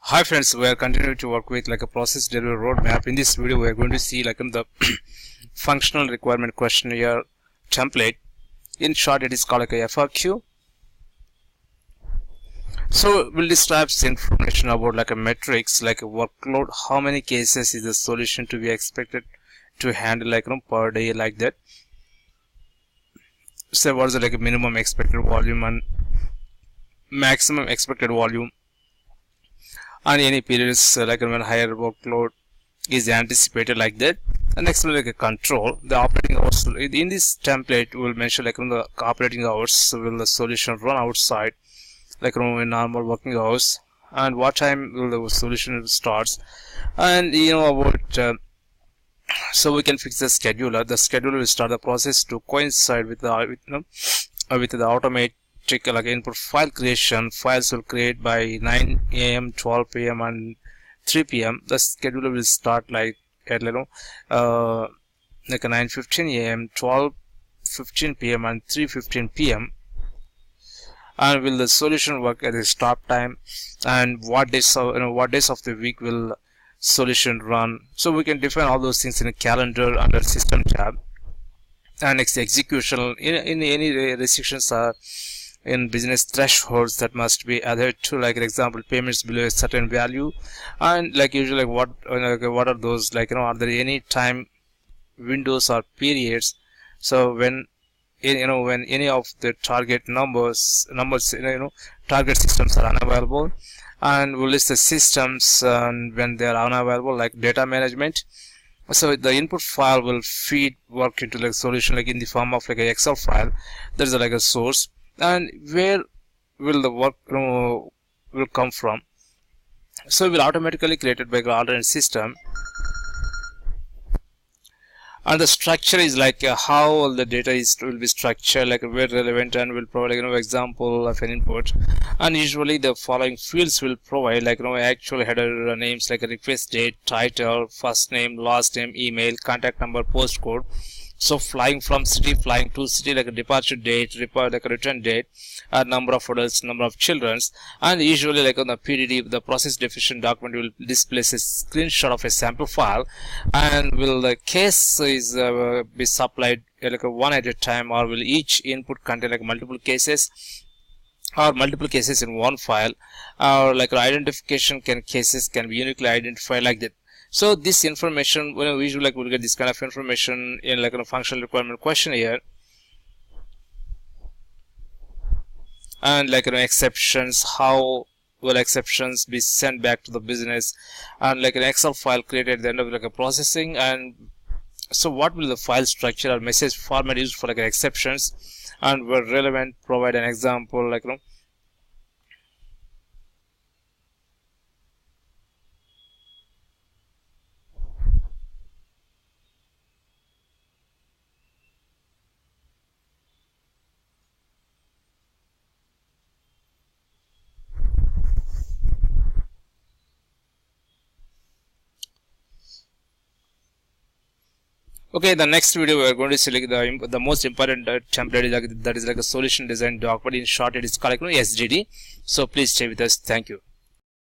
Hi friends, we are continuing to work with like a process delivery roadmap. In this video, we are going to see like the functional requirement questionnaire template. In short, it is called like a FRQ. So we'll describe some information about like a metrics, like a workload, how many cases is the solution to be expected to handle like per day, like that. So what is like a minimum expected volume and maximum expected volume, and any periods like when higher workload is anticipated, like that. And next will like a control the operating hours. In this template we will mention like the operating hours will the solution run outside, like in normal working hours, and what time will the solution starts, and about so we can fix the scheduler. The scheduler will start the process to coincide with the with the automatic like input file creation. Files will create by 9 a.m., 12 p.m. and 3 p.m. The scheduler will start like at like a 9:15 a.m., 12:15 p.m. and 3:15 p.m. and will the solution work at the start time, and what days of the week will solution run. So we can define all those things in a calendar under system tab. And next, execution in any restrictions are in business thresholds that must be adhered to, like example payments below a certain value, and like usually like what are those, like are there any time windows or periods, so when when any of the target numbers target systems are unavailable, and we'll list the systems and when they are unavailable, like data management. So the input file will feed work into like solution like in the form of like a Excel file. There is like a source, and where will the work will come from. So it will automatically created by the alternate system. And the structure is like how all the data will be structured, like where relevant, and will provide example of an input. And usually the following fields will provide like actual header names like a request date, title, first name, last name, email, contact number, postcode. So flying from city, flying to city, like a departure date, like a return date, number of adults, number of children. And usually like on the PDD, the process definition document will display a screenshot of a sample file, and will the case is be supplied like one at a time, or will each input contain like multiple cases or multiple cases in one file, or like identification cases can be uniquely identified, like that. So this information, we usually like we'll get this kind of information in like a functional requirement questionnaire. And like exceptions, how will exceptions be sent back to the business, and like an Excel file created at the end of like a processing. And so what will the file structure or message format used for like exceptions, and where relevant provide an example, like okay. The next video we are going to see like the most important template is like that is like a solution design doc, but in short it is called SDD. So please stay with us. Thank you.